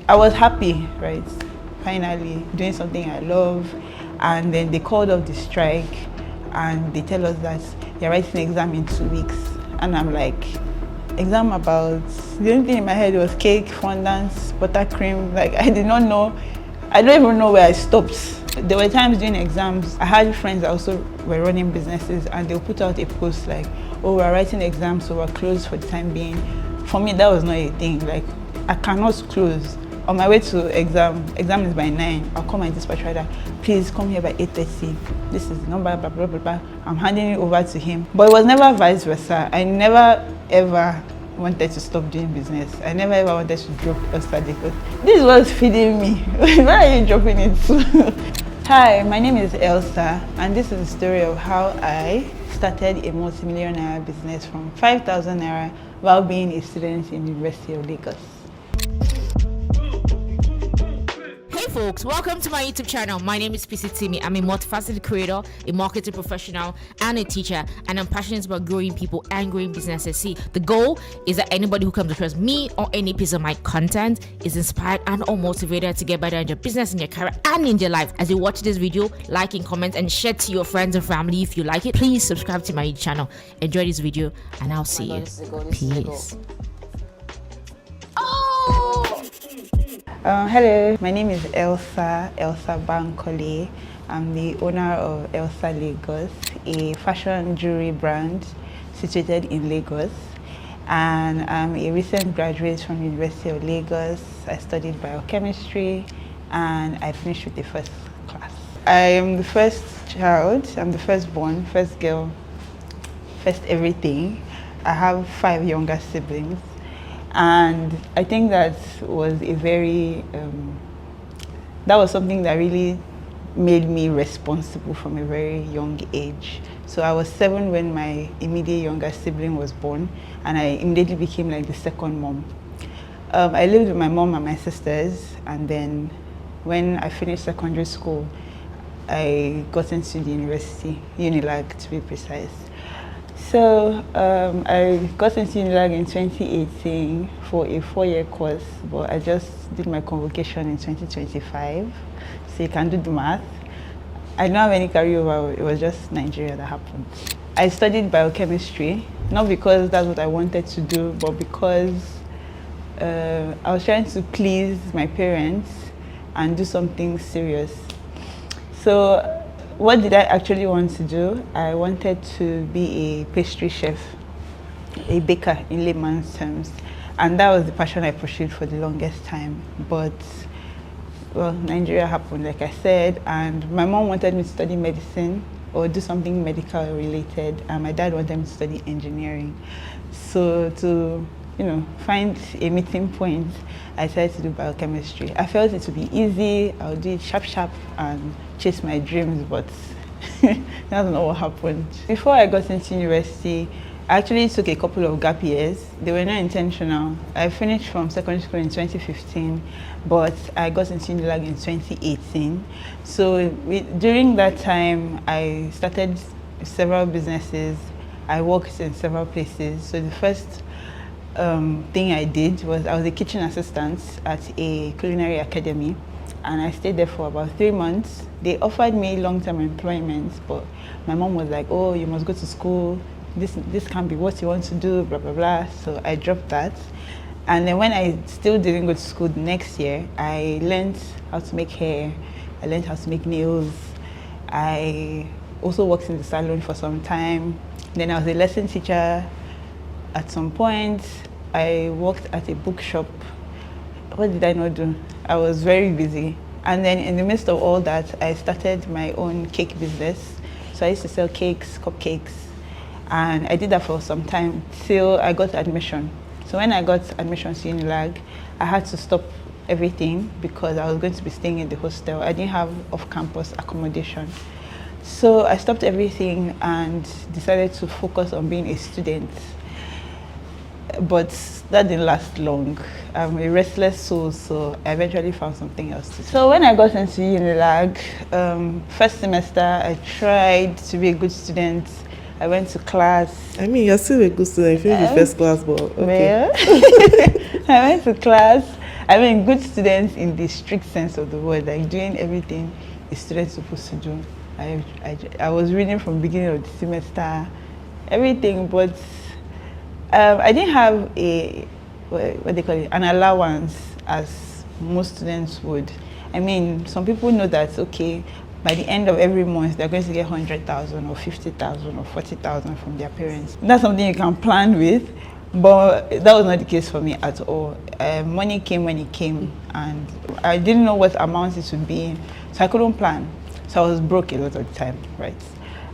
I was happy, right? Finally doing something I love. And then they called off the strike and they tell us that you're writing an exam in 2 weeks. And I'm like, exam about, the only thing in my head was cake, fondants, buttercream. Like, I did not know, I don't even know where I stopped. There were times during exams, I had friends that also were running businesses and they'll put out a post like, oh, we're writing exams, so we're closed for the time being. For me, that was not a thing. Like, I cannot close. On my way to exam is by 9. I'll call my dispatch rider, please come here by 8:30. This is the number, blah, blah, blah, blah. I'm handing it over to him. But it was never vice versa. I never, ever wanted to stop doing business. I never ever wanted to drop ElsaLagos. This is what's feeding me. Where are you dropping it to? Hi, my name is Elsa, and this is the story of how I started a multi-million naira business from 5,000 naira while being a student in the University of Lagos. Hey folks, welcome to my YouTube channel. My name is PC Timmy. I'm a multifaceted creator, a marketing professional, and a teacher, and I'm passionate about growing people and growing businesses. See, the goal is that anybody who comes across me or any piece of my content is inspired and or motivated to get better in your business, in your career, and in your life. As you watch this video, like and comment and share to your friends and family if you like it. Please subscribe to my YouTube channel. Enjoy this video, and I'll see you. Peace. Hello, my name is Elsa Bankole. I'm the owner of ElsaLagos, a fashion jewelry brand situated in Lagos. And I'm a recent graduate from the University of Lagos. I studied biochemistry and I finished with the first class. I am the first child, I'm the firstborn, first girl, first everything. I have 5 younger siblings. And I think that was a very, that was something that really made me responsible from a very young age. So I was 7 when my immediate younger sibling was born, and I immediately became like the second mom. I lived with my mom and my sisters, and then when I finished secondary school, I got into the university, ElsaLagos to be precise. So I got into ElsaLagos in 2018 for a 4-year course, but I just did my convocation in 2025, so you can do the math. I don't have any carryover, it was just Nigeria that happened. I studied biochemistry, not because that's what I wanted to do, but because I was trying to please my parents and do something serious. So what did I actually want to do? I wanted to be a pastry chef, a baker in layman's terms. And that was the passion I pursued for the longest time. But, well, Nigeria happened, like I said, and my mom wanted me to study medicine or do something medical related, and my dad wanted me to study engineering. So to, find a meeting point, I decided to do biochemistry. I felt it would be easy, I would do it sharp and chase my dreams, but that's not what happened. Before I got into university, I actually took a couple of gap years. They were not intentional. I finished from secondary school in 2015, but I got into ElsaLagos in 2018. So during that time, I started several businesses. I worked in several places. So the first thing I did was I was a kitchen assistant at a culinary academy, and I stayed there for about 3 months. They offered me long-term employment, but my mom was like, oh, you must go to school. This can't be what you want to do, blah, blah, blah. So I dropped that. And then when I still didn't go to school the next year, I learned how to make hair. I learned how to make nails. I also worked in the salon for some time. Then I was a lesson teacher. At some point, I worked at a bookshop. What did I not do? I was very busy. And then in the midst of all that, I started my own cake business. So I used to sell cakes, cupcakes, and I did that for some time till I got admission. So when I got admission to ElsaLagos, I had to stop everything because I was going to be staying in the hostel. I didn't have off-campus accommodation. So I stopped everything and decided to focus on being a student. But that didn't last long. I'm a restless soul, so I eventually found something else to do. So when I got into ElsaLagos, first semester, I tried to be a good student. I went to class. I mean, you're still a good student. You finished the first class, but okay. Well, I went to class I mean, good students in the strict sense of the word, like doing everything a student's supposed to do. I was reading from beginning of the semester, everything, but I didn't have what they call it, an allowance as most students would. I mean, some people know that, okay, by the end of every month, they're going to get 100,000 or 50,000 or 40,000 from their parents. That's something you can plan with, but that was not the case for me at all. Money came when it came, and I didn't know what amount it would be, so I couldn't plan. So I was broke a lot of the time, right?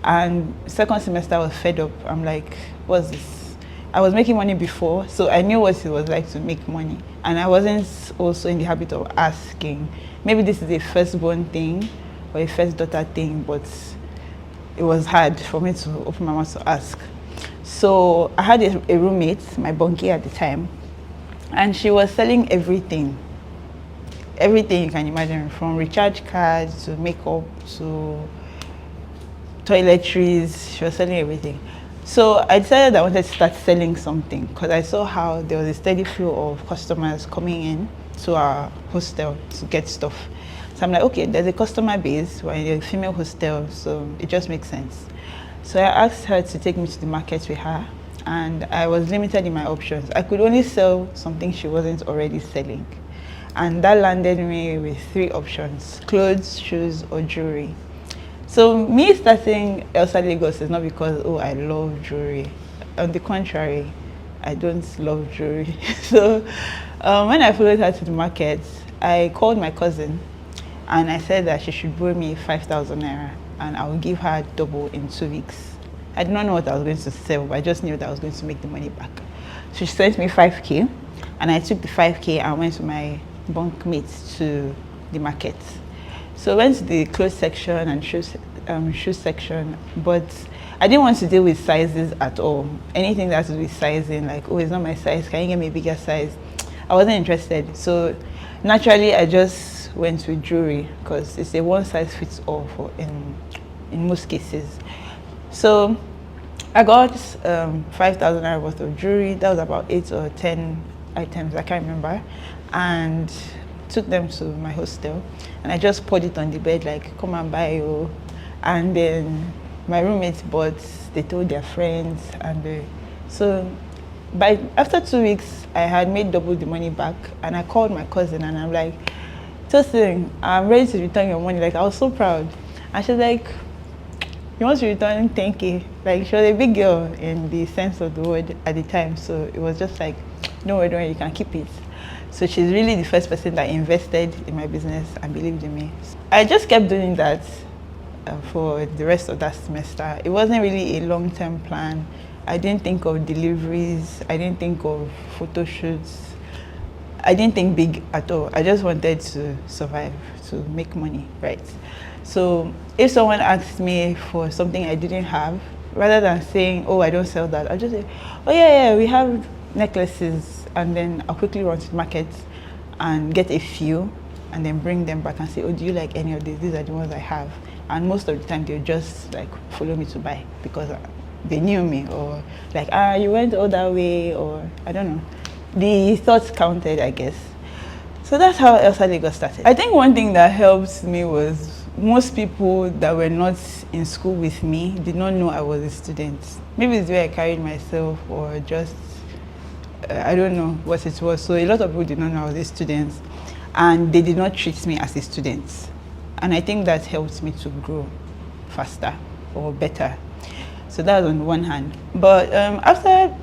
And second semester, I was fed up. I'm like, what's this? I was making money before, so I knew what it was like to make money. And I wasn't also in the habit of asking. Maybe this is a firstborn thing or a first daughter thing, but it was hard for me to open my mouth to ask. So I had a roommate, my bunkie at the time, and she was selling everything. Everything you can imagine, from recharge cards to makeup to toiletries. She was selling everything. So I decided I wanted to start selling something because I saw how there was a steady flow of customers coming in to our hostel to get stuff. So I'm like, okay, there's a customer base, we're in a female hostel, so it just makes sense. So I asked her to take me to the market with her, and I was limited in my options. I could only sell something she wasn't already selling. And that landed me with 3 options: clothes, shoes, or jewelry. So me starting ElsaLagos is not because, oh, I love jewelry. On the contrary, I don't love jewelry. So when I followed her to the market, I called my cousin and I said that she should borrow me 5,000 naira and I will give her double in 2 weeks. I did not know what I was going to sell, but I just knew that I was going to make the money back. So she sent me 5K, and I took the 5K and went to my bunkmates to the market. So I went to the clothes section and shoe section, but I didn't want to deal with sizes at all. Anything that has to do with sizing, like, oh, it's not my size, can you get me a bigger size? I wasn't interested. So naturally, I just went with jewelry because it's a one size fits all in most cases. So I got 5,000 naira worth of jewelry. That was about 8 or 10 items, I can't remember, and took them to my hostel, and I just poured it on the bed like, come and buy you. And then my roommates bought, they told their friends, and so after 2 weeks I had made double the money back, and I called my cousin and I'm like, Tosin, I'm ready to return your money. Like, I was so proud. And she's like, you want to return 10K? Like, she was a big girl in the sense of the word at the time, so it was just like, don't worry, you can keep it. So she's really the first person that invested in my business and believed in me. I just kept doing that for the rest of that semester. It wasn't really a long-term plan. I didn't think of deliveries. I didn't think of photo shoots. I didn't think big at all. I just wanted to survive, to make money, right? So if someone asked me for something I didn't have, rather than saying, oh, I don't sell that, I'll just say, oh yeah, we have necklaces, and then I'll quickly run to the market and get a few and then bring them back and say, oh, do you like any of these? These are the ones I have. And most of the time they'll just like follow me to buy because they knew me, or like, you went all that way, or I don't know. The thoughts counted, I guess. So that's how ElsaLagos started. I think one thing that helped me was most people that were not in school with me did not know I was a student. Maybe it's the way I carried myself, or just, I don't know what it was. So a lot of people did not know I was a student, and they did not treat me as a student. And I think that helped me to grow faster or better. So that was on one hand. But after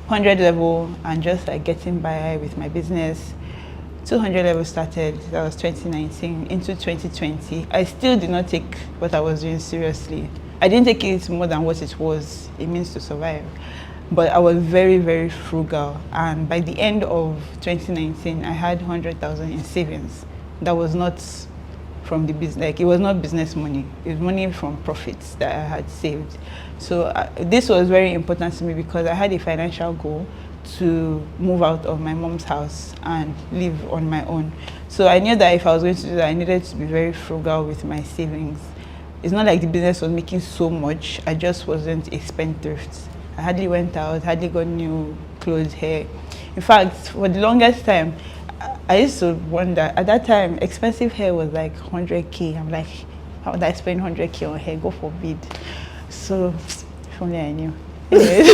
100 level and just like getting by with my business, 200 level started. That was 2019 into 2020. I still did not take what I was doing seriously. I didn't take it more than what it was, it means to survive. But I was very, very frugal. And by the end of 2019, I had 100,000 in savings. That was not from the business, like, it was not business money. It was money from profits that I had saved. So this was very important to me because I had a financial goal to move out of my mom's house and live on my own. So I knew that if I was going to do that, I needed to be very frugal with my savings. It's not like the business was making so much. I just wasn't a spendthrift. I hardly went out, hardly got new clothes, hair. In fact, for the longest time, I used to wonder, at that time, expensive hair was like 100K. I'm like, how would I spend 100K on hair? God forbid. So, if only I knew. Anyways,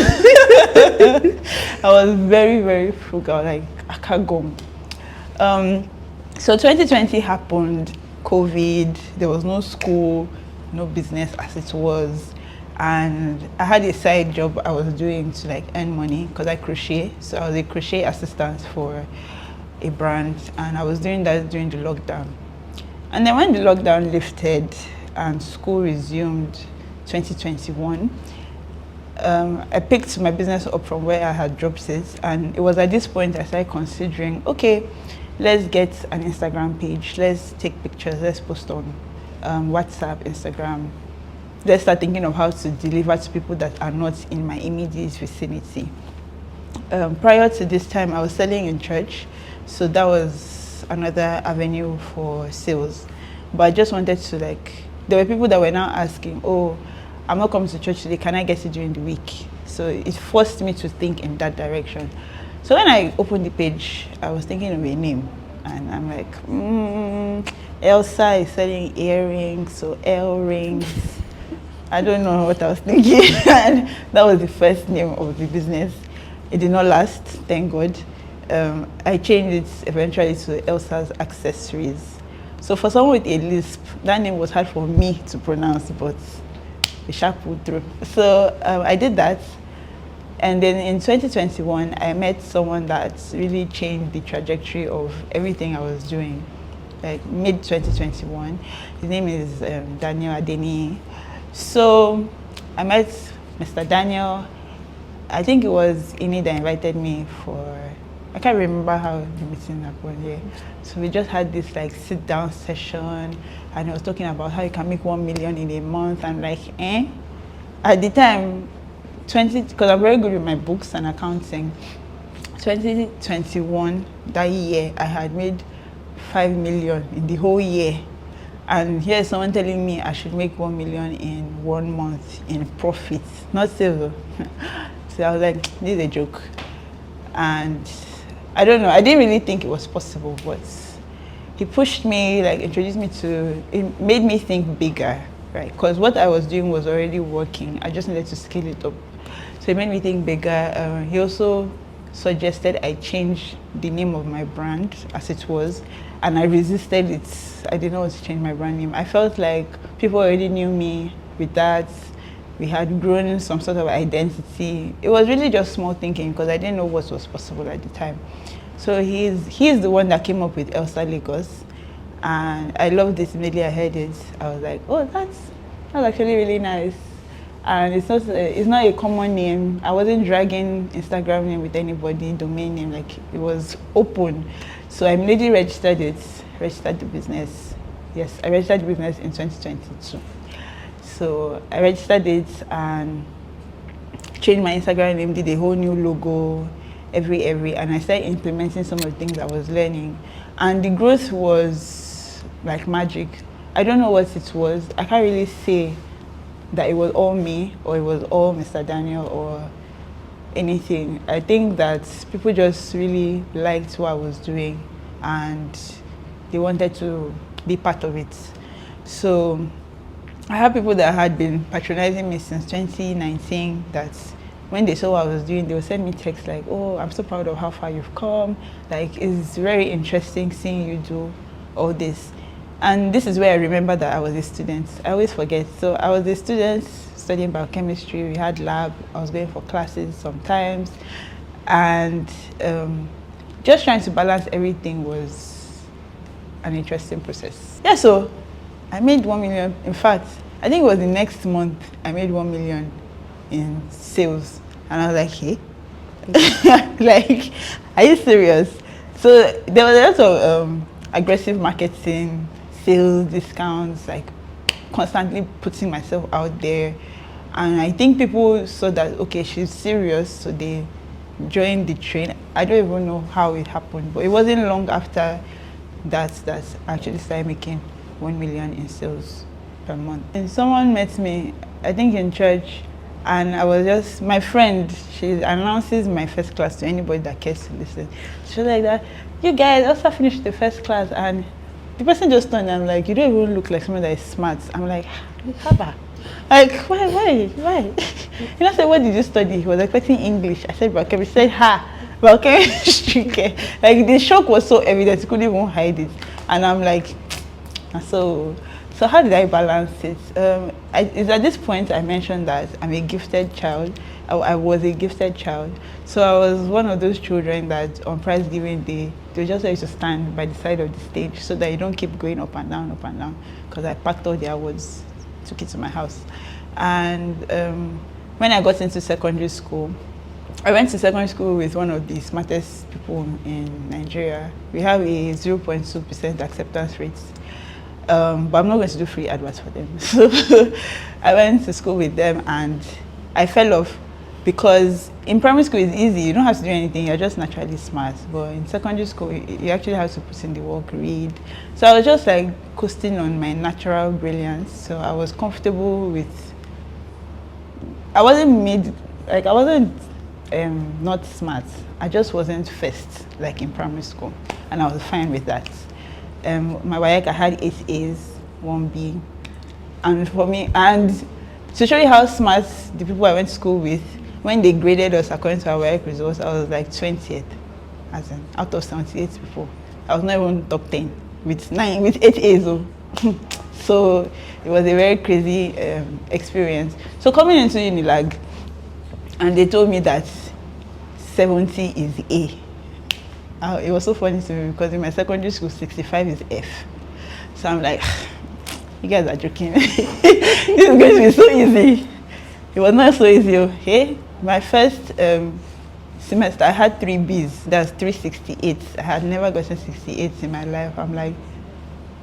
I was very, very frugal, like, I can't go. So 2020 happened, COVID, there was no school, no business as it was. And I had a side job I was doing to like earn money because I crochet. So I was a crochet assistant for a brand, and I was doing that during the lockdown. And then when the lockdown lifted and school resumed 2021, I picked my business up from where I had dropped it, and it was at this point I started considering, okay, let's get an Instagram page, let's take pictures, let's post on WhatsApp, Instagram. Let's start thinking of how to deliver to people that are not in my immediate vicinity. Prior to this time, I was selling in church, so that was another avenue for sales. But I just wanted to there were people that were now asking, oh, I'm not coming to church today, can I get it during the week? So it forced me to think in that direction. So when I opened the page, I was thinking of a name, and I'm like, Elsa is selling earrings, so L rings. I don't know what I was thinking. And that was the first name of the business. It did not last, thank God. I changed it eventually to Elsa's Accessories. So for someone with a lisp, that name was hard for me to pronounce, but we shall pulled through. So I did that. And then in 2021, I met someone that really changed the trajectory of everything I was doing. Like mid-2021, his name is Daniel Adeni. So I met Mr. Daniel. I think it was Ini that invited me for, I can't remember how the meeting happened here. So we just had this sit down session, and he was talking about how you can make 1 million in a month. I'm like, eh? At the time, because I'm very good with my books and accounting, 2021, that year, I had made 5 million in the whole year. And here's someone telling me I should make 1 million in 1 month in profit, not sales. So I was like, this is a joke. And I don't know, I didn't really think it was possible, but he pushed me, introduced me to, it made me think bigger, right? Because what I was doing was already working. I just needed to scale it up. So it made me think bigger. He also suggested I change the name of my brand as it was, and I resisted it. I didn't want to change my brand name. I felt like people already knew me with that. We had grown some sort of identity. It was really just small thinking because I didn't know what was possible at the time. So he's the one that came up with ElsaLagos, and I loved it immediately I heard it. I was like, oh, that's actually really nice. And it's not a common name. I wasn't dragging Instagram name with anybody, domain name, it was open. So I immediately registered the business. Yes, I registered the business in 2022. So I registered it and changed my Instagram name, did a whole new logo, and I started implementing some of the things I was learning. And the growth was like magic. I don't know what it was. I can't really say that it was all me or it was all Mr. Daniel or anything. I think that people just really liked what I was doing and they wanted to be part of it. So I have people that had been patronizing me since 2019 that when they saw what I was doing, they would send me texts like, oh, I'm so proud of how far you've come. It's very interesting seeing you do all this. And this is where I remember that I was a student. I always forget. So I was a student studying biochemistry. We had lab. I was going for classes sometimes. And just trying to balance everything was an interesting process. Yeah, so I made 1 million. In fact, I think it was the next month I made 1 million in sales. And I was like, hey? Are you serious? So there was a lot of aggressive marketing, sales discounts, constantly putting myself out there. And I think people saw that, okay, she's serious, so they joined the train. I don't even know how it happened, but it wasn't long after that I actually started making 1 million in sales per month. And someone met me, I think in church, And I was just, my friend, she announces my first class to anybody that cares to listen. She was like that, you guys also finished the first class, and the person just turned and I'm like, you don't even look like someone that is smart. I'm like, Haba. Like, why? You know, I said, what did you study? He was expecting English. I said, biochemistry. He said, biochemistry. Like, the shock was so evident, he couldn't even hide it. And I'm like, so how did I balance it? It's at this point I mentioned that I'm a gifted child. I was a gifted child. So I was one of those children that on prize giving day, they just used to stand by the side of the stage so that you don't keep going up and down, because I packed all the awards, took it to my house. And when I got into secondary school, I went to secondary school with one of the smartest people in Nigeria. We have a 0.2% acceptance rate. But I'm not going to do free adverts for them. So I went to school with them and I fell off because in primary school it's easy. You don't have to do anything. You're just naturally smart. But in secondary school, you actually have to put in the work, read. So I was just like coasting on my natural brilliance. So I was comfortable with, I wasn't not smart. I just wasn't first like in primary school. And I was fine with that. My WAEC, I had 8 A's, 1 B. And for me, and to show you how smart the people I went to school with, when they graded us according to our WAEC results, I was like 20th, as in out of 78 people. I was not even top 10 with 8 A's. So it was a very crazy experience. So coming into ElsaLagos, and they told me that 70 is A. It was so funny to me because in my secondary school, 65 is F. So I'm like, you guys are joking. This is going to be so easy. It was not so easy. Okay? My first semester, I had 3 B's. That's 368. I had never gotten 68 in my life. I'm like,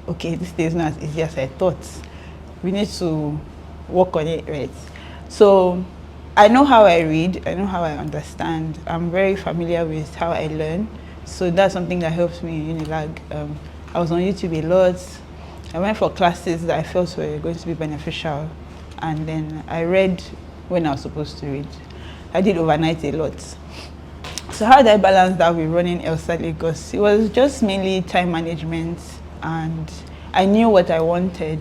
okay, this day is not as easy as I thought. We need to work on it, right? So I know how I read. I know how I understand. I'm very familiar with how I learn. So that's something that helps me in ElsaLagos. I was on YouTube a lot. I went for classes that I felt were going to be beneficial. And then I read when I was supposed to read. I did overnight a lot. So how did I balance that with running ElsaLagos? It was just mainly time management, and I knew what I wanted.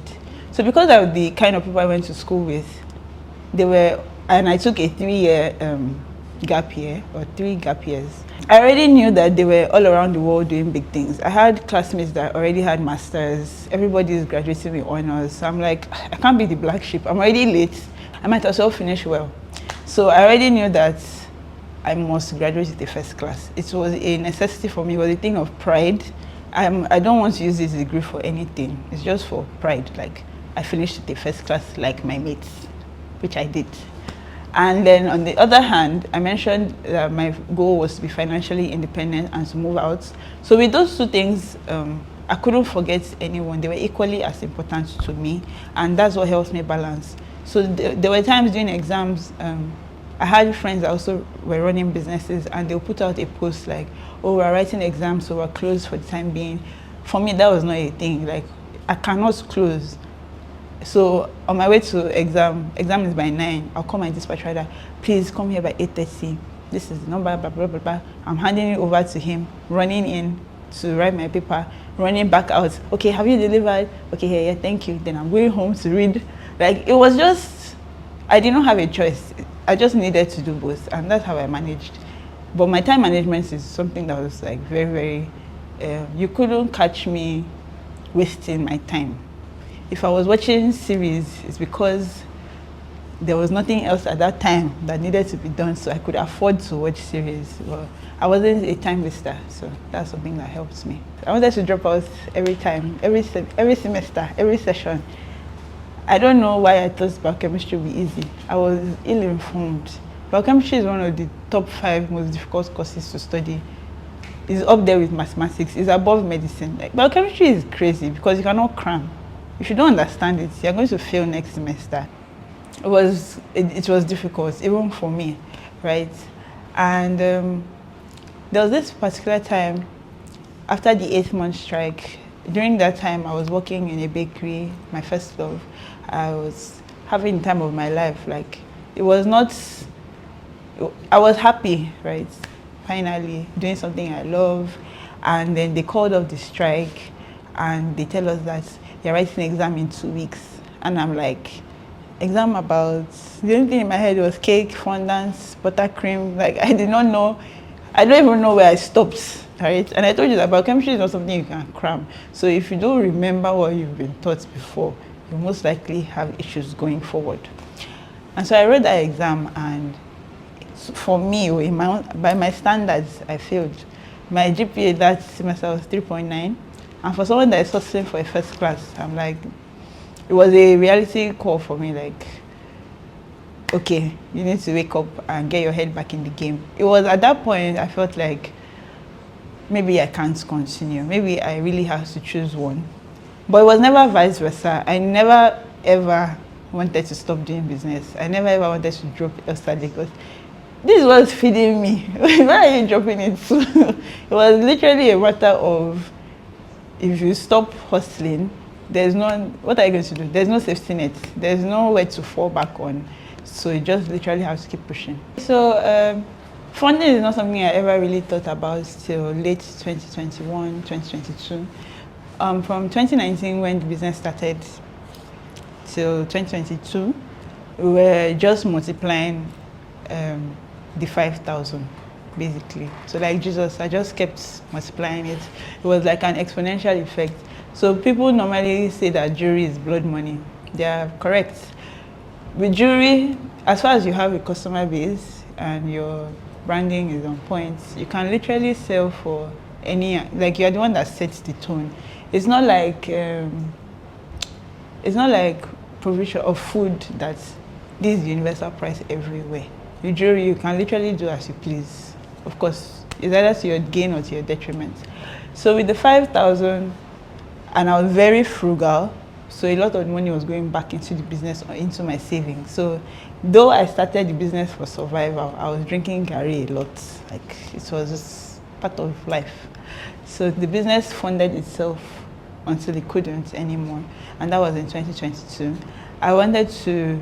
So because of the kind of people I went to school with, and I took a 3-year gap year, or 3 gap years. I already knew that they were all around the world doing big things. I had classmates that already had masters. Everybody is graduating with honors. So I'm like, I can't be the black sheep. I'm already late. I might as well finish well. So I already knew that I must graduate with the first class. It was a necessity for me. It was a thing of pride. I don't want to use this degree for anything. It's just for pride. Like, I finished with the first class like my mates, which I did. And then on the other hand, I mentioned that my goal was to be financially independent and to move out. So with those 2 things, I couldn't forget anyone. They were equally as important to me, and that's what helps me balance. So there were times during exams, I had friends that also were running businesses, and they'll put out a post like, oh, we're writing exams, so we're closed for the time being. For me, that was not a thing. Like, I cannot close. So on my way to exam is by 9. I'll call my dispatch rider, please come here by 8:30. This is the number, blah, blah, blah, blah. I'm handing it over to him, running in to write my paper, running back out. Okay, have you delivered? Okay, yeah, thank you. Then I'm going home to read. Like, it was just, I did not have a choice. I just needed to do both, and that's how I managed. But my time management is something that was like very, very, you couldn't catch me wasting my time. If I was watching series, it's because there was nothing else at that time that needed to be done, so I could afford to watch series. Well, I wasn't a time waster, so that's something that helps me. I wanted to drop out every time, every semester, every session. I don't know why I thought biochemistry would be easy. I was ill-informed. Biochemistry is one of the top 5 most difficult courses to study. It's up there with mathematics. It's above medicine. Like, biochemistry is crazy because you cannot cram. If you don't understand it, you're going to fail next semester. It was difficult, even for me, right? And there was this particular time, after the 8-month strike, during that time I was working in a bakery, my first love. I was having the time of my life. Like, it was not, I was happy, right? Finally doing something I love. And then they called off the strike and they tell us that you're writing an exam in 2 weeks. And I'm like, exam about, the only thing in my head was cake, fondants, buttercream. Like, I did not know, I don't even know where I stopped, right? And I told you that biochemistry is not something you can cram. So if you don't remember what you've been taught before, you most likely have issues going forward. And so I wrote that exam, and for me, by my standards, I failed. My GPA that semester was 3.9. And for someone that is hustling for a first class, I'm like, it was a reality call for me, like, okay, you need to wake up and get your head back in the game. It was at that point I felt like maybe I can't continue. Maybe I really have to choose one. But it was never vice versa. I never ever wanted to stop doing business. I never ever wanted to drop ElsaLagos. This was feeding me. Where are you dropping it to? It was literally a matter of, if you stop hustling, there's no, what are you going to do? There's no safety net. There's nowhere to fall back on. So you just literally have to keep pushing. So funding is not something I ever really thought about till late 2021, 2022. From 2019, when the business started, till 2022, we were just multiplying the 5,000, basically. So like Jesus, I just kept multiplying it. It was like an exponential effect. So people normally say that jewelry is blood money. They are correct. With jewelry, as far as you have a customer base and your branding is on point, you can literally sell for any, like you're the one that sets the tone. It's not like provision of food that this is the universal price everywhere. With jewelry, you can literally do as you please. Of course, it's either to your gain or to your detriment. So with the 5,000, and I was very frugal, so a lot of money was going back into the business or into my savings. So though I started the business for survival, I was drinking garri a lot. Like, it was just part of life. So the business funded itself until it couldn't anymore. And that was in 2022. I wanted to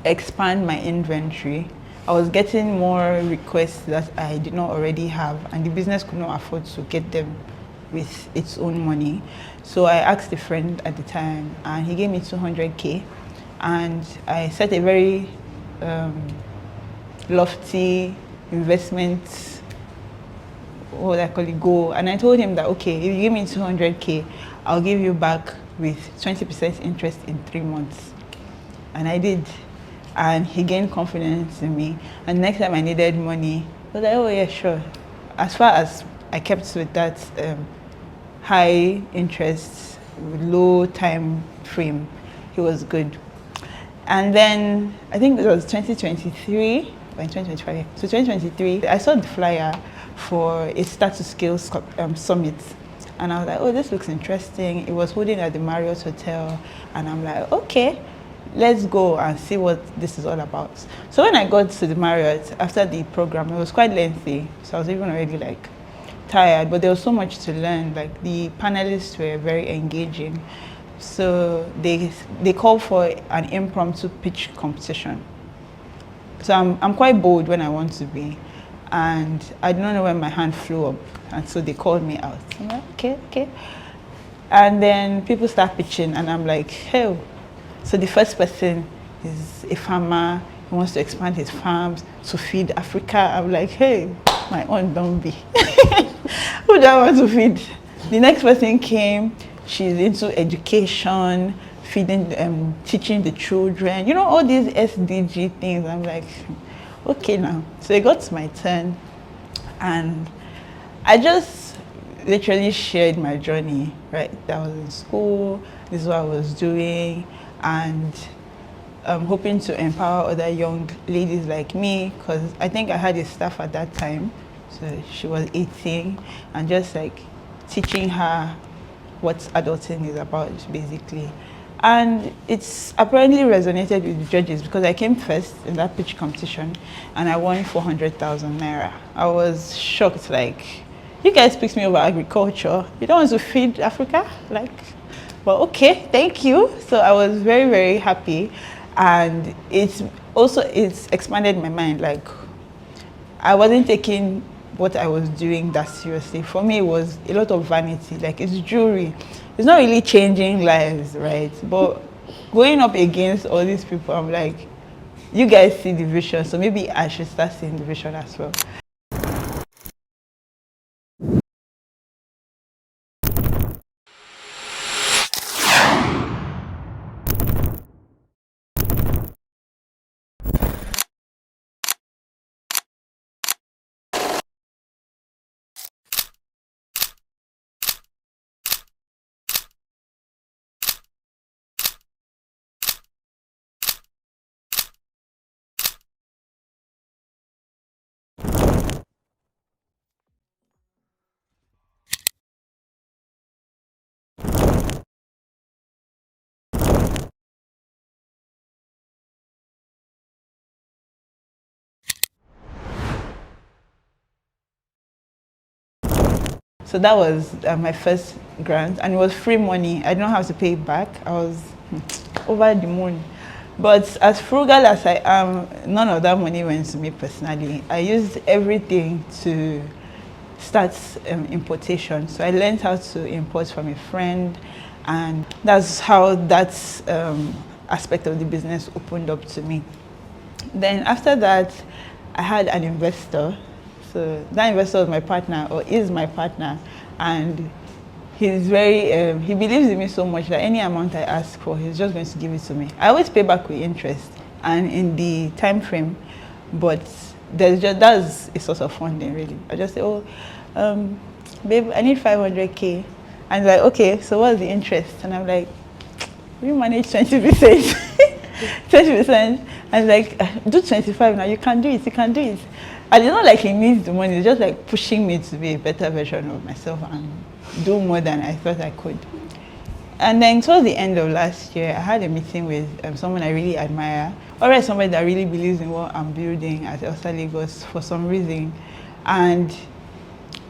expand my inventory. I was getting more requests that I did not already have, and the business could not afford to get them with its own money. So I asked a friend at the time, and he gave me 200K, and I set a very lofty investment, what would I call it, goal. And I told him that, okay, if you give me 200K, I'll give you back with 20% interest in 3 months. And I did. And he gained confidence in me. And next time I needed money, I was like, oh yeah, sure. As far as I kept with that high interest, low time frame, he was good. And then I think it was 2023 or in 2025. So 2023, I saw the flyer for a Start to Scale summit. And I was like, oh, this looks interesting. It was holding at the Marriott Hotel. And I'm like, okay, let's go and see what this is all about. So when I got to the Marriott after the program, it was quite lengthy. So I was even already like tired, but there was so much to learn. Like, the panelists were very engaging. So they called for an impromptu pitch competition. So I'm quite bold when I want to be. And I don't know when my hand flew up. And so they called me out. I'm like, okay. And then people start pitching, and I'm like, hey. So the first person is a farmer who wants to expand his farms to feed Africa. I'm like, hey, my own don't be. Who do I want to feed? The next person came. She's into education, feeding, teaching the children. You know, all these SDG things. I'm like, okay now. So it got to my turn, and I just literally shared my journey, right? That I was in school, this is what I was doing, and hoping to empower other young ladies like me, because I think I had a staff at that time, so she was 18, and just like teaching her what adulting is about, basically. And it's apparently resonated with the judges, because I came first in that pitch competition and I won 400,000 naira. I was shocked, like, you guys picked me over agriculture. You don't want to feed Africa? Like, well, okay, thank you. So I was very, very happy. And also it's expanded my mind. Like, I wasn't taking what I was doing that seriously. For me, it was a lot of vanity. Like, it's jewelry. It's not really changing lives, right? But going up against all these people, I'm like, you guys see the vision, so maybe I should start seeing the vision as well. So that was my first grant, and it was free money. I didn't have to pay it back. I was over the moon. But as frugal as I am, none of that money went to me personally. I used everything to start importation. So I learned how to import from a friend, and that's how that aspect of the business opened up to me. Then after that, I had an investor. So that investor was my partner, or is my partner, and he's very, he believes in me so much that any amount I ask for, he's just going to give it to me. I always pay back with interest and in the time frame, but that's a source of funding really. I just say, oh, babe, I need 500K. And he's like, okay, so what's the interest? And I'm like, we manage 20%. 20%. And like, do 25 now, you can do it, you can do it. And it's not like he needs the money, it's just like pushing me to be a better version of myself and do more than I thought I could. And then towards the end of last year, I had a meeting with someone I really admire, or somebody that really believes in what I'm building at ElsaLagos for some reason. And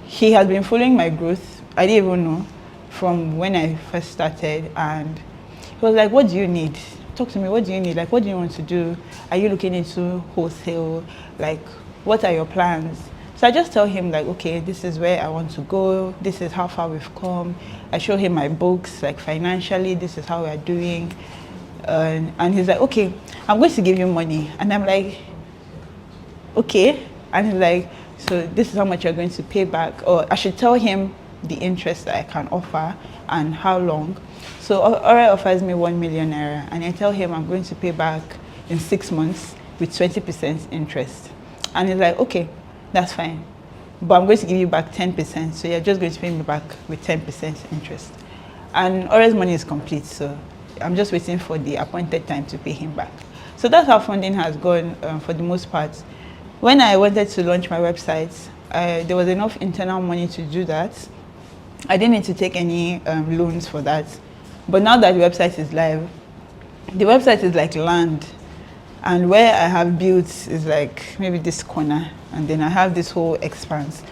he has been following my growth, I didn't even know, from when I first started. And he was like, what do you need? Talk to me, what do you need? Like, what do you want to do? Are you looking into wholesale? Like, what are your plans? So I just tell him like, okay, this is where I want to go. This is how far we've come. I show him my books, like financially, this is how we're doing. And he's like, okay, I'm going to give you money. And I'm like, okay. And he's like, so this is how much you're going to pay back. Or I should tell him the interest that I can offer and how long. So Ore offers me 1 million naira, and I tell him I'm going to pay back in 6 months with 20% interest. And he's like, okay, that's fine, but I'm going to give you back 10%, so you're just going to pay me back with 10% interest. And Ore's money is complete, so I'm just waiting for the appointed time to pay him back. So that's how funding has gone for the most part. When I wanted to launch my website, there was enough internal money to do that. I didn't need to take any loans for that. But now that the website is live, the website is like land. And where I have built is like maybe this corner, and then I have this whole expanse.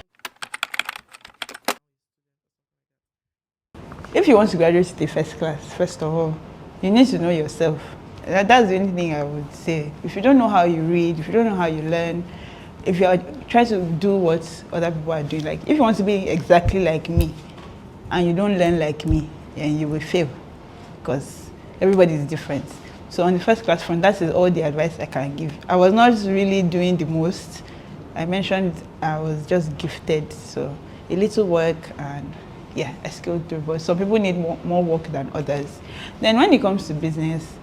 If you want to graduate to the first class, first of all, you need to know yourself. That's the only thing I would say. If you don't know how you read, if you don't know how you learn, if you are trying to do what other people are doing, like if you want to be exactly like me and you don't learn like me, then you will fail because everybody is different. So on the first class front, that is all the advice I can give. I was not really doing the most. I mentioned I was just gifted, so a little work and yeah, I scaled through. But some people need more work than others. Then when it comes to business,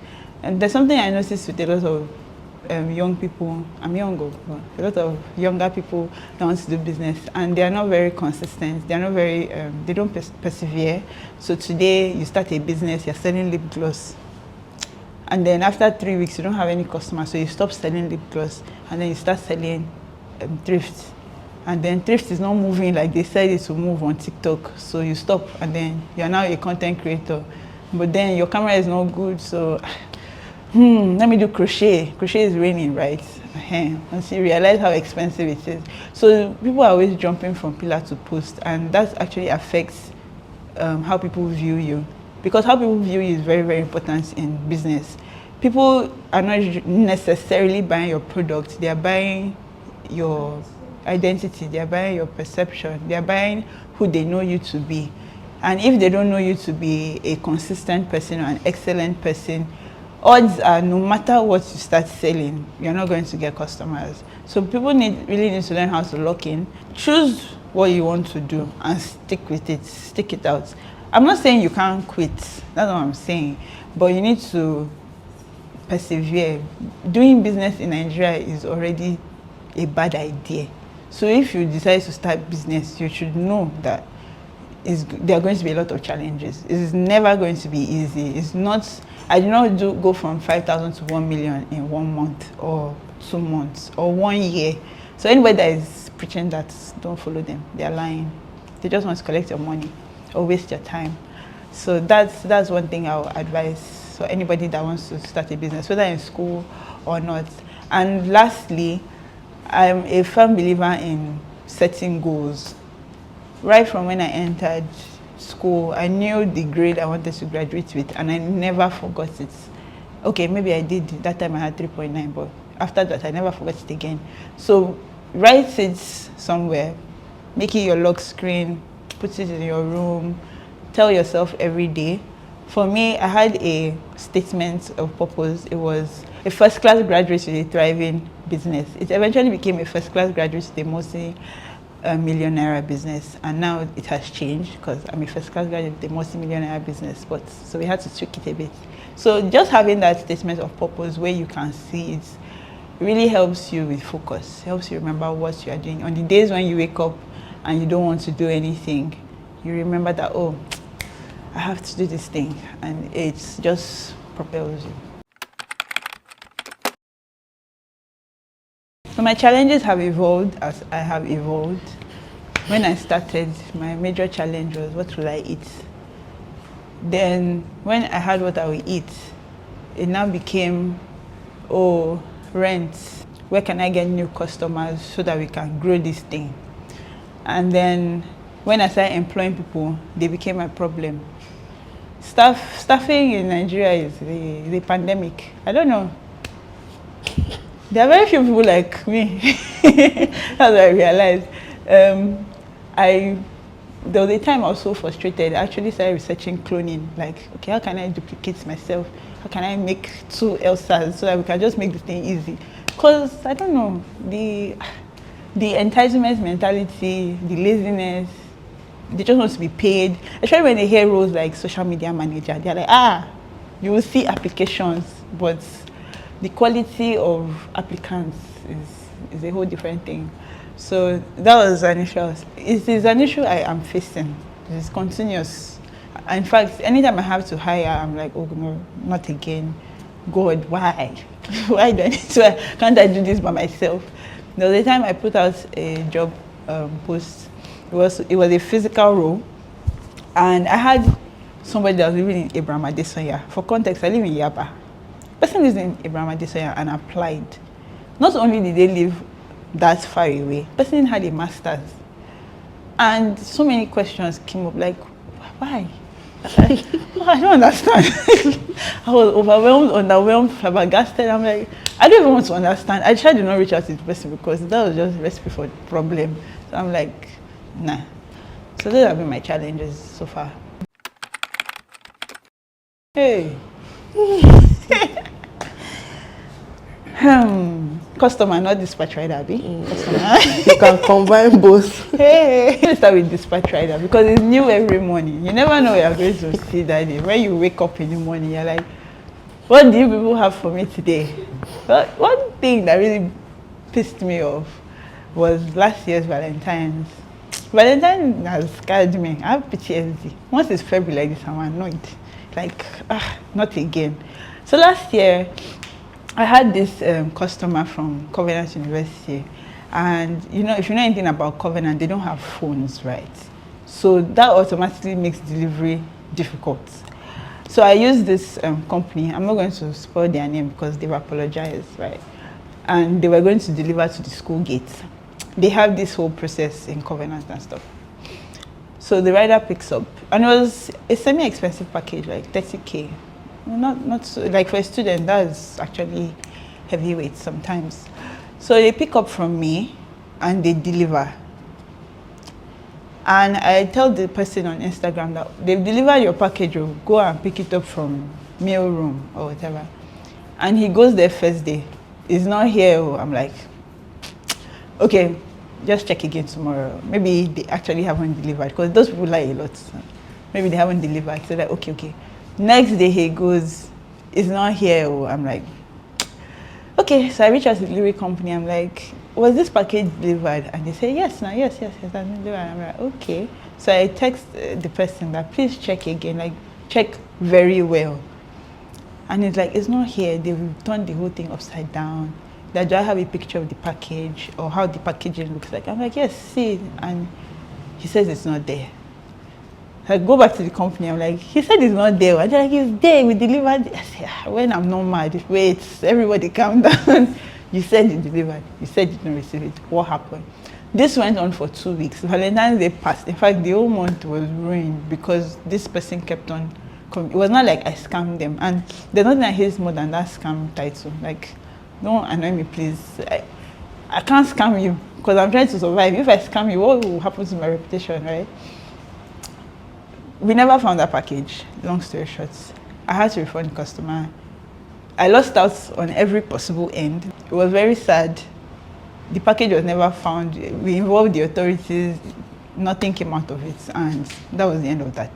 and there's something I noticed with a lot of young people. I'm younger, but a lot of younger people that want to do business, and they are not very consistent. They are not very. They don't persevere. So today you start a business, you're selling lip gloss. And then after 3 weeks, you don't have any customers, so you stop selling lip gloss, and then you start selling thrift. And then thrift is not moving like they said it to move on TikTok, so you stop, and then you're now a content creator. But then your camera is not good, so let me do crochet. Crochet is raining, right? Once you realize how expensive it is. So people are always jumping from pillar to post, and that actually affects how people view you. Because how people view you is very, very important in business. people are not necessarily buying your product, they are buying your identity, they are buying your perception, they are buying who they know you to be. And if they don't know you to be a consistent person or an excellent person, odds are no matter what you start selling, you're not going to get customers. So people really need to learn how to lock in, choose what you want to do and stick with it, stick it out. I'm not saying you can't quit, that's what I'm saying, but you need to persevere. Doing business in Nigeria is already a bad idea. So if you decide to start business, you should know that there are going to be a lot of challenges. It is never going to be easy. It's not, I did not go from 5,000 to 1 million in 1 month or 2 months or 1 year. So anybody that is preaching that, don't follow them. They are lying. They just want to collect your money or waste your time. So that's one thing I would advise. So anybody that wants to start a business, whether in school or not. And lastly, I'm a firm believer in setting goals. Right from when I entered school, I knew the grade I wanted to graduate with, and I never forgot it. Okay, maybe I did. That time I had 3.9, but after that, I never forgot it again. So write it somewhere, make it your lock screen, put it in your room, tell yourself every day. For me, I had a statement of purpose. It was a first-class graduate with a thriving business. It eventually became a first-class graduate with a multi-millionaire business, and now it has changed because I'm a first-class graduate with a multi-millionaire business. But so we had to tweak it a bit. So just having that statement of purpose where you can see it really helps you with focus. Helps you remember what you are doing. On the days when you wake up and you don't want to do anything, you remember that, oh, I have to do this thing, and it just propels you. So my challenges have evolved as I have evolved. When I started, my major challenge was, what will I eat? Then when I had what I will eat, it now became, oh, rent. Where can I get new customers so that we can grow this thing? And then when I started employing people, they became my problem. Staffing in Nigeria is the pandemic. I don't know. There are very few people like me. That's what I realized. There was a time I was so frustrated. I actually started researching cloning. Like, okay, how can I duplicate myself? How can I make 2 Elsas so that we can just make the thing easy? Because, I don't know, the entitlement mentality, the laziness, they just want to be paid. Especially when they hear roles like social media manager, they're like, you will see applications, but the quality of applicants is a whole different thing. So that was an issue. It is an issue I am facing. It is continuous. In fact, anytime I have to hire, I'm like, oh no, not again. God, why? Why do I need to? Can't I do this by myself? The other time I put out a job post, it was a physical role, and I had somebody that was living in Abraham Adesanya. For context, I live in Yaba. Person lives in Abraham Adesanya and applied. Not only did they live that far away, person had a master's, and so many questions came up like, why? I don't understand. I was overwhelmed, underwhelmed, flabbergasted. I'm like, I don't even want to understand. I tried to not reach out to the person because that was just a recipe for the problem. So I'm like, nah. So those have been my challenges so far. Hey. Customer, not dispatch rider, Abi. Customer. You can combine both. Hey, let's start with dispatch rider because it's new every morning. You never know you're going to see that day. When you wake up in the morning, you're like, what do you people have for me today? But one thing that really pissed me off was last year's Valentine's. Valentine has scared me. I have PTSD. Once it's February like this, I'm annoyed. Like, not again. So last year, I had this customer from Covenant University, and you know, if you know anything about Covenant, they don't have phones, right? So that automatically makes delivery difficult. So I used this company. I'm not going to spoil their name because they've apologized, right? And they were going to deliver to the school gate. They have this whole process in Covenant and stuff. So the rider picks up, and it was a semi-expensive package, like 30K. not so, like for a student, that's actually heavyweight sometimes. So they pick up from me and they deliver. And I tell the person on Instagram that they've delivered your package, or go and pick it up from mail room or whatever. And he goes there first day. It's not here. I'm like, okay, just check again tomorrow. Maybe they actually haven't delivered, because those people lie a lot. Maybe they haven't delivered. So like, okay. Next day he goes, it's not here. I'm like, okay. So I reach out to the delivery company. I'm like, was this package delivered? And they say, yes, yes, I'm delivered. I'm like, okay. So I text the person that, please check again, like check very well. And it's like, it's not here. They've turned the whole thing upside down. That, do I have a picture of the package or how the packaging looks like? I'm like, yes, see. And he says it's not there. I go back to the company. I'm like, he said it's not there. And they're like, it's there. We delivered. I say, when I'm not mad, wait, everybody calm down. You said you delivered. You said you didn't receive it. What happened? This went on for 2 weeks. Valentine's Day passed. In fact, the whole month was ruined because this person kept on coming. It was not like I scammed them. And there's nothing I hate more than that scam title. Like, don't annoy me, please. I can't scam you because I'm trying to survive. If I scam you, what will happen to my reputation, right? We never found that package. Long story short, I had to refund the customer. I lost out on every possible end. It was very sad. The package was never found. We involved the authorities. Nothing came out of it, and that was the end of that.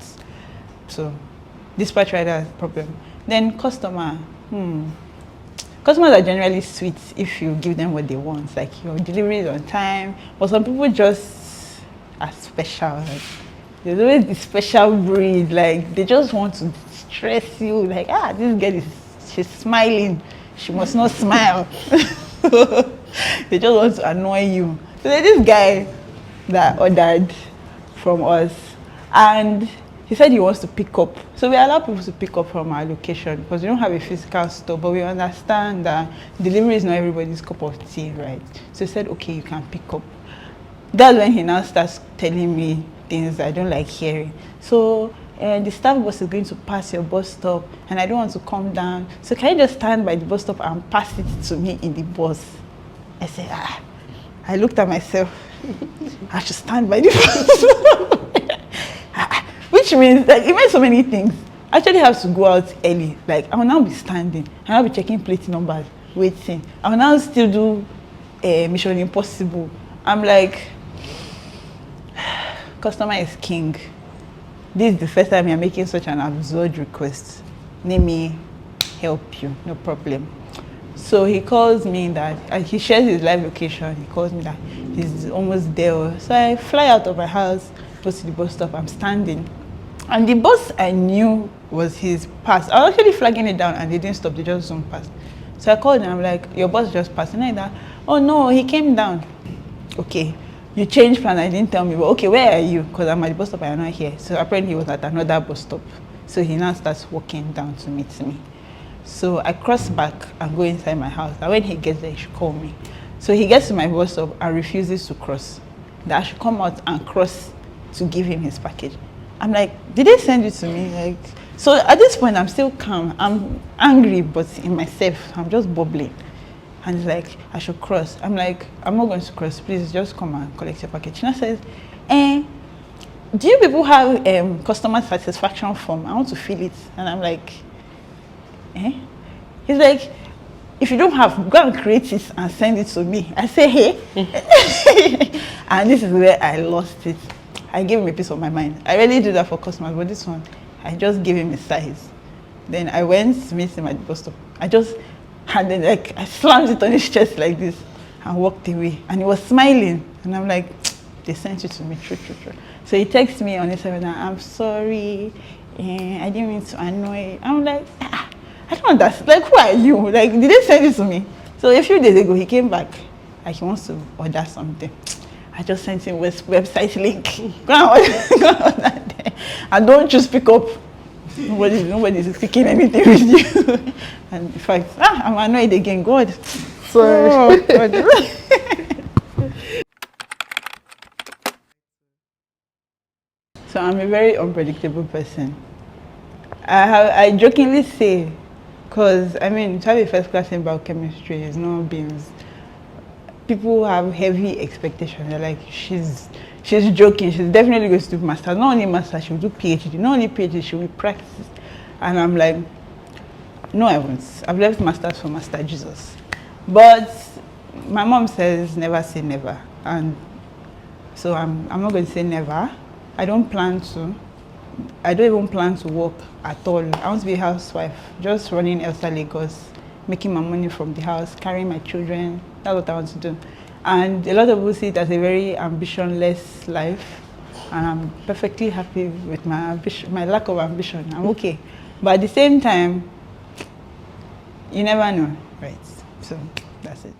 So, dispatch rider has a problem. Then customer. Customers are generally sweet if you give them what they want. Like, your delivery is on time. But some people just are special. Like, there's always this special breed. Like, they just want to stress you. Like, this girl she's smiling. She must not smile. They just want to annoy you. So there's this guy that ordered from us, and he said he wants to pick up. So we allow people to pick up from our location because we don't have a physical store, but we understand that delivery is not everybody's cup of tea, right? So he said, okay, you can pick up. That's when he now starts telling me things I don't like hearing. So the staff bus is going to pass your bus stop, and I don't want to come down. So can you just stand by the bus stop and pass it to me in the bus? I said, I looked at myself. I should stand by the bus. Which means, like, it meant so many things. I actually have to go out early. Like, I will now be standing. I will be checking plate numbers, waiting. I will now still do Mission Impossible. I'm like, customer is king. This is the first time you're making such an absurd request. Let me help you, no problem. So he calls me that, he shares his live location. He calls me that he's almost there. So I fly out of my house, go to the bus stop. I'm standing. And the bus I knew was his pass. I was actually flagging it down and they didn't stop, they just zoomed past. So I called him, I'm like, your bus just passed. And like that, oh no, he came down. Okay, you changed plan, I didn't tell me, but okay, where are you? Because I'm at the bus stop, I'm not here. So apparently he was at another bus stop. So he now starts walking down to meet me. So I cross back and go inside my house. And when he gets there, he should call me. So he gets to my bus stop and refuses to cross. That I should come out and cross to give him his package. I'm like, did they send it to me? Like, so at this point, I'm still calm. I'm angry, but in myself, I'm just bubbling. And he's like, I should cross. I'm like, I'm not going to cross. Please just come and collect your package. And I says, do you people have customer satisfaction form? I want to fill it. And I'm like, He's like, if you don't have, go and create it and send it to me. I say, hey. And this is where I lost it. I gave him a piece of my mind. I really do that for customers, but this one, I just gave him a size. Then I went to meet him at the bus stop. I just handed, like, I slammed it on his chest like this and walked away. And he was smiling. And I'm like, they sent it to me, true. So he texts me on Instagram, I'm sorry, I didn't mean to annoy you. I'm like, I don't understand. Like, who are you? Like, did they send it to me? So a few days ago, he came back. Like, he wants to order something. I just sent him website link. Go and order there. And don't just pick up. Nobody's speaking anything with you. And in fact, I'm annoyed again. God. Sorry. Oh, God. So I'm a very unpredictable person. I jokingly say, because I mean, to have a first class in biochemistry is not beans. People have heavy expectations. They're like, she's joking. She's definitely going to do master's. Not only master's, she'll do PhD. Not only PhD, she will practice. And I'm like, no, I won't. I've left masters for Master Jesus. But my mom says never say never, and so I'm not going to say never. I don't plan to. I don't even plan to work at all. I want to be a housewife, just running ElsaLagos, making my money from the house, carrying my children. That's what I want to do. And a lot of people see it as a very ambitionless life, and I'm perfectly happy with my ambition, my lack of ambition. I'm okay, but at the same time, you never know, right? So that's it.